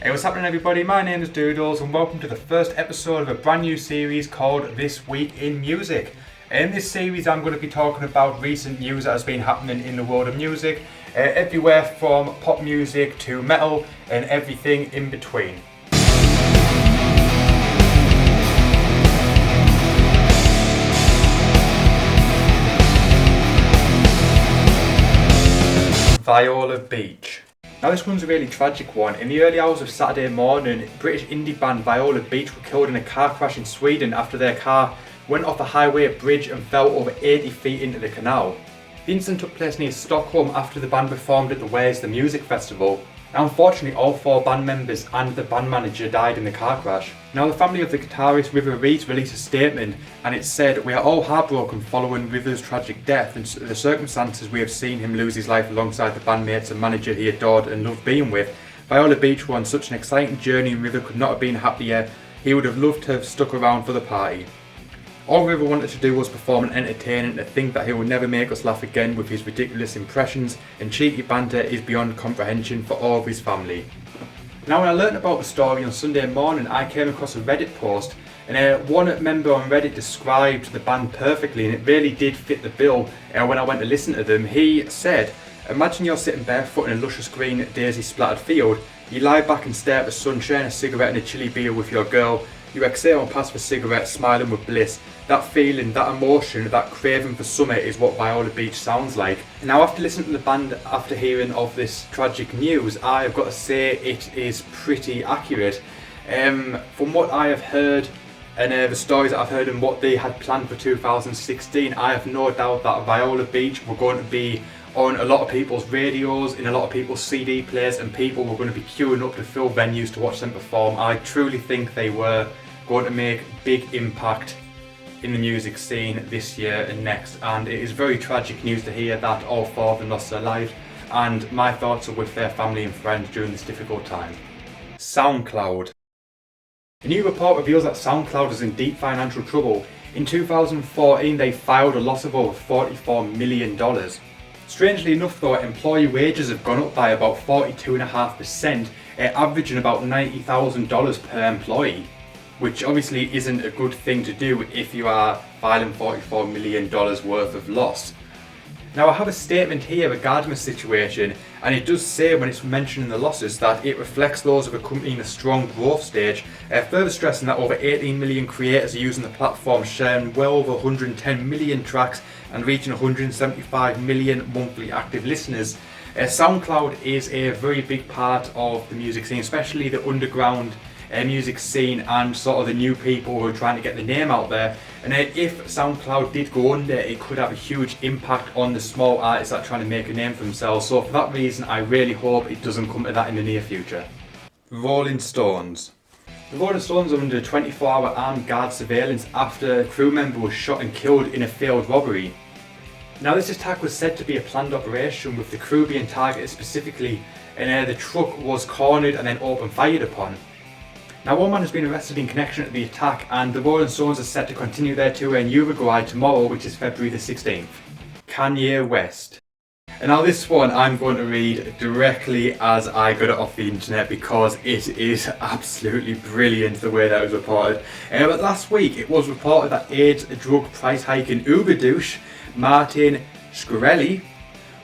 Hey, what's happening everybody? My name is Doodles and welcome to the first episode of a brand new series called This Week in Music. In this series I'm going to be talking about recent news that has been happening in the world of music, everywhere from pop music to metal and everything in between. Viola Beach. Now this one's a really tragic one. In the early hours of Saturday morning, British indie band Viola Beach were killed in a car crash in Sweden after their car went off a highway bridge and fell over 80 feet into the canal. The incident took place near Stockholm after the band performed at the Where's the Music festival. Now unfortunately all four band members and the band manager died in the car crash. Now the family of the guitarist River Reid released a statement and it said, "We are all heartbroken following River's tragic death and the circumstances we have seen him lose his life alongside the bandmates and manager he adored and loved being with. Viola Beach were on such an exciting journey and River could not have been happier. He would have loved to have stuck around for the party. All River wanted to do was perform and entertain, and to think that he would never make us laugh again with his ridiculous impressions and cheeky banter is beyond comprehension for all of his family." Now when I learnt about the story on Sunday morning, I came across a Reddit post and one member on Reddit described the band perfectly, and it really did fit the bill. When I went to listen to them, he said, "Imagine you're sitting barefoot in a luscious green daisy splattered field. You lie back and stare at the sun, sharing a cigarette and a chilly beer with your girl. You exhale and pass the cigarette, smiling with bliss. That feeling, that emotion, that craving for summer is what Viola Beach sounds like." Now after listening to the band, after hearing of this tragic news, I have got to say it is pretty accurate. From what I have heard and the stories that I've heard and what they had planned for 2016, I have no doubt that Viola Beach were going to be on a lot of people's radios, in a lot of people's CD players, and people were going to be queuing up to fill venues to watch them perform. I truly think they were going to make big impact in the music scene this year and next, and it is very tragic news to hear that all four of them lost their lives, and my thoughts are with their family and friends during this difficult time. Soundcloud. A new report reveals that Soundcloud is in deep financial trouble. In 2014 they filed a loss of over $44 million. Strangely enough though, employee wages have gone up by about 42.5%, averaging about $90,000 per employee, which obviously isn't a good thing to do if you are filing $44 million worth of loss. Now I have a statement here regarding the situation, and it does say when it's mentioning the losses that it reflects those of a company in a strong growth stage, further stressing that over 18 million creators are using the platform, sharing well over 110 million tracks and reaching 175 million monthly active listeners. SoundCloud is a very big part of the music scene, especially the underground music scene and sort of the new people who are trying to get the name out there. And if SoundCloud did go under, it could have a huge impact on the small artists that are trying to make a name for themselves. So for that reason, I really hope it doesn't come to that in the near future. Rolling Stones. The Rolling Stones are under 24-hour armed guard surveillance after a crew member was shot and killed in a failed robbery. Now this attack was said to be a planned operation, with the crew being targeted specifically, and the truck was cornered and then open fired upon. Now one man has been arrested in connection to the attack, and the Rolling Stones are set to continue their tour in Uruguay tomorrow, which is February the 16th. Kanye West. And now this one I'm going to read directly as I got it off the internet because it is absolutely brilliant the way that was reported. But last week it was reported that AIDS drug price hiking Uber douche Martin Skhreli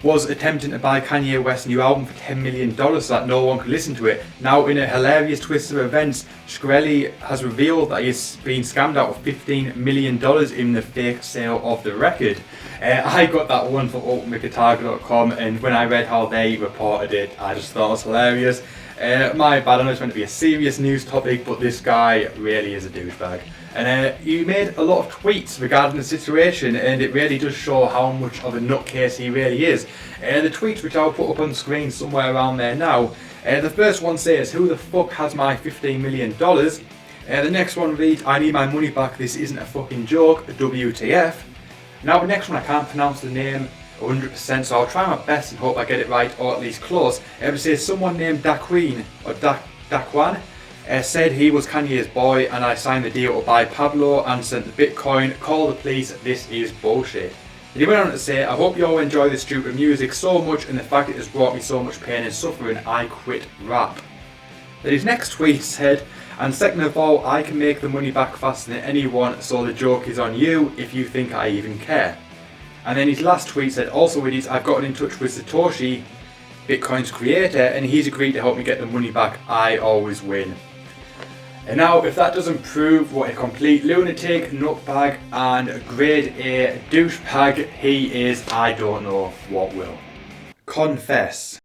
was attempting to buy Kanye West's new album for $10 million so that no one could listen to it. Now in a hilarious twist of events, Skhreli has revealed that he's been scammed out of $15 million in the fake sale of the record. I got that one from ultimateguitar.com, and when I read how they reported it, I just thought it was hilarious. My bad, I know it's meant to be a serious news topic, but this guy really is a douchebag. And he made a lot of tweets regarding the situation, and it really does show how much of a nutcase he really is. The tweets, which I'll put up on screen somewhere around there now, the first one says, "Who the fuck has my $15 million? The next one reads, "I need my money back, this isn't a fucking joke, WTF. Now the next one, I can't pronounce the name 100%, so I'll try my best and hope I get it right, or at least close. It says someone named Daquan, or Daquan, said he was Kanye's boy, and I signed the deal to buy Pablo and sent the Bitcoin. Call the police, this is bullshit." And he went on to say, "I hope you all enjoy this stupid music so much, and the fact it has brought me so much pain and suffering, I quit rap." Then his next tweet said, "And second of all, I can make the money back faster than anyone, so the joke is on you if you think I even care." And then his last tweet said, "Also with it, I've gotten in touch with Satoshi, Bitcoin's creator, and he's agreed to help me get the money back. I always win." And now, if that doesn't prove what a complete lunatic, nutbag, and grade A douchebag he is, I don't know what will. Confess.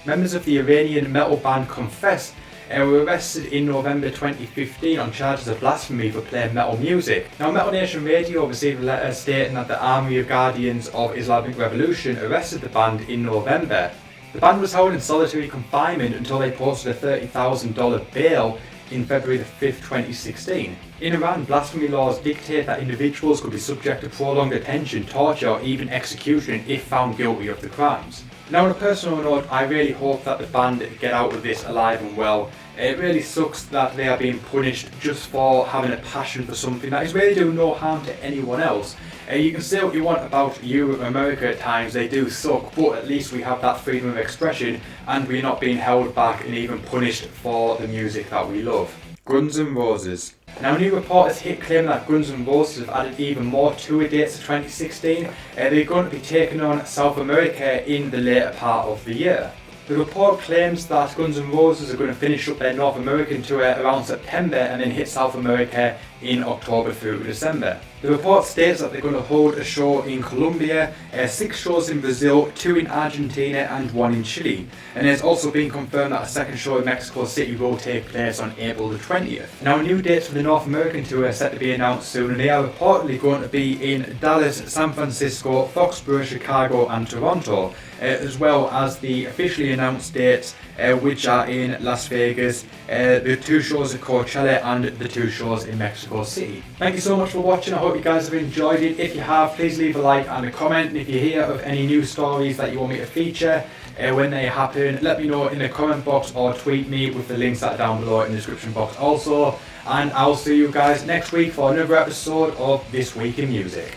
Members of the Iranian metal band Confess were arrested in November 2015 on charges of blasphemy for playing metal music. Now, Metal Nation Radio received a letter stating that the Army of Guardians of Islamic Revolution arrested the band in November. The band was held in solitary confinement until they posted a $30,000 bail in February 5th, 2016. In Iran, blasphemy laws dictate that individuals could be subject to prolonged detention, torture, or even execution if found guilty of the crimes. Now, on a personal note, I really hope that the band get out of this alive and well. It really sucks that they are being punished just for having a passion for something that is really doing no harm to anyone else. You can say what you want about Europe and America at times, they do suck, but at least we have that freedom of expression and we're not being held back and even punished for the music that we love. Guns N' Roses. Now, new reports hit claim that Guns N' Roses have added even more tour dates to 2016. They're going to be taking on South America in the later part of the year. The report claims that Guns N' Roses are going to finish up their North American tour around September and then hit South America in October through to December. The report states that they're going to hold a show in Colombia, 6 shows in Brazil, 2 in Argentina and 1 in Chile. And it's also been confirmed that a second show in Mexico City will take place on April the 20th. Now, new dates for the North American tour are set to be announced soon, and they are reportedly going to be in Dallas, San Francisco, Foxborough, Chicago and Toronto, as well as the officially announced dates, which are in Las Vegas, the 2 shows at Coachella and the 2 shows in Mexico City. Thank you so much for watching. I hope you guys have enjoyed it. If you have, please leave a like and a comment. And if you hear of any news stories that you want me to feature when they happen, let me know in the comment box or tweet me with the links that are down below in the description box also. And I'll see you guys next week for another episode of This Week in Music.